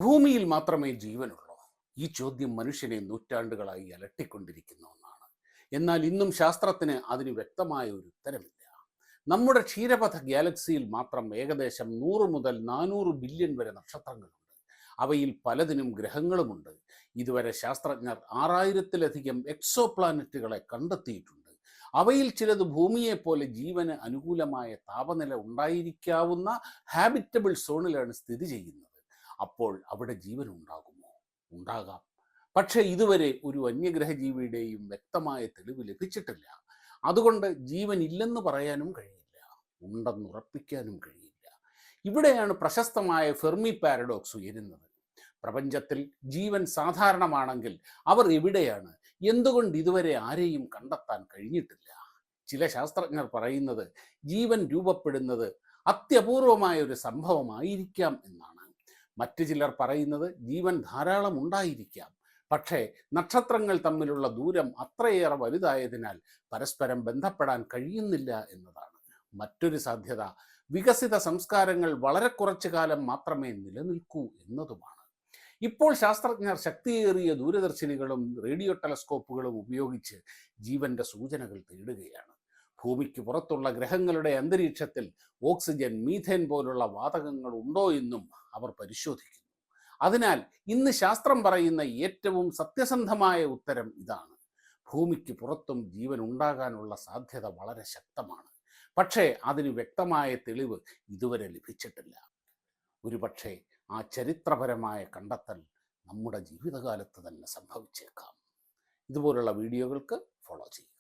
ഭൂമിയിൽ മാത്രമേ ജീവനുള്ളൂ? ഈ ചോദ്യം മനുഷ്യനെ നൂറ്റാണ്ടുകളായി അലട്ടിക്കൊണ്ടിരിക്കുന്ന ഒന്നാണ്. എന്നാൽ ഇന്നും ശാസ്ത്രത്തിന് അതിന് വ്യക്തമായ ഒരു ഉത്തരമില്ല. നമ്മുടെ ക്ഷീരപഥ ഗാലക്സിയിൽ മാത്രം ഏകദേശം 100 മുതൽ 400 ബില്യൺ വരെ നക്ഷത്രങ്ങളുണ്ട്. അവയിൽ പലതിനും ഗ്രഹങ്ങളുമുണ്ട്. ഇതുവരെ ശാസ്ത്രജ്ഞർ 6000-ലധികം എക്സോ പ്ലാനറ്റുകളെ കണ്ടെത്തിയിട്ടുണ്ട്. അവയിൽ ചിലത് ഭൂമിയെപ്പോലെ ജീവന് അനുകൂലമായ താപനില ഉണ്ടായിരിക്കാവുന്ന ഹാബിറ്റബിൾ സോണിലാണ് സ്ഥിതി ചെയ്യുന്നത്. അപ്പോൾ അവിടെ ജീവൻ ഉണ്ടാകുമോ? ഉണ്ടാകാം. പക്ഷേ ഇതുവരെ ഒരു അന്യഗ്രഹജീവിയുടെയും വ്യക്തമായ തെളിവ് ലഭിച്ചിട്ടില്ല. അതുകൊണ്ട് ജീവൻ ഇല്ലെന്ന് പറയാനും കഴിയില്ല, ഉണ്ടെന്നുറപ്പിക്കാനും കഴിയില്ല. ഇവിടെയാണ് പ്രശസ്തമായ ഫെർമി പാരഡോക്സ് ഉയരുന്നത്. പ്രപഞ്ചത്തിൽ ജീവൻ സാധാരണമാണെങ്കിൽ അവർ എവിടെയാണ്? എന്തുകൊണ്ട് ഇതുവരെ ആരെയും കണ്ടെത്താൻ കഴിഞ്ഞിട്ടില്ല? ചില ശാസ്ത്രജ്ഞർ പറയുന്നത് ജീവൻ രൂപപ്പെടുന്നത് അത്യപൂർവമായ ഒരു സംഭവമായിരിക്കാം എന്നാണ്. മറ്റു ചിലർ പറയുന്നത് ജീവൻ ധാരാളം ഉണ്ടായിരിക്കാം, പക്ഷേ നക്ഷത്രങ്ങൾ തമ്മിലുള്ള ദൂരം അത്രയേറെ വലുതായതിനാൽ പരസ്പരം ബന്ധപ്പെടാൻ കഴിയുന്നില്ല എന്നതാണ്. മറ്റൊരു സാധ്യത വികസിത സംസ്കാരങ്ങൾ വളരെ കുറച്ചു കാലം മാത്രമേ നിലനിൽക്കൂ എന്നതുമാണ്. ഇപ്പോൾ ശാസ്ത്രജ്ഞർ ശക്തിയേറിയ ദൂരദർശിനികളും റേഡിയോ ടെലസ്കോപ്പുകളും ഉപയോഗിച്ച് ജീവന്റെ സൂചനകൾ തേടുകയാണ്. ഭൂമിക്ക് പുറത്തുള്ള ഗ്രഹങ്ങളുടെ അന്തരീക്ഷത്തിൽ ഓക്സിജൻ, മീഥേൻ പോലുള്ള വാതകങ്ങൾ ഉണ്ടോ എന്നും അവർ പരിശോധിക്കുന്നു. അതിനാൽ ഇന്ന് ശാസ്ത്രം പറയുന്ന ഏറ്റവും സത്യസന്ധമായ ഉത്തരം ഇതാണ്: ഭൂമിക്ക് പുറത്തും ജീവൻ ഉണ്ടാകാനുള്ള സാധ്യത വളരെ ശക്തമാണ്. പക്ഷേ അതിന് വ്യക്തമായ തെളിവ് ഇതുവരെ ലഭിച്ചിട്ടില്ല. ഒരുപക്ഷെ ആ ചരിത്രപരമായ കണ്ടെത്തൽ നമ്മുടെ ജീവിതകാലത്ത് തന്നെ സംഭവിച്ചേക്കാം. ഇതുപോലുള്ള വീഡിയോകൾക്ക് ഫോളോ ചെയ്യുക.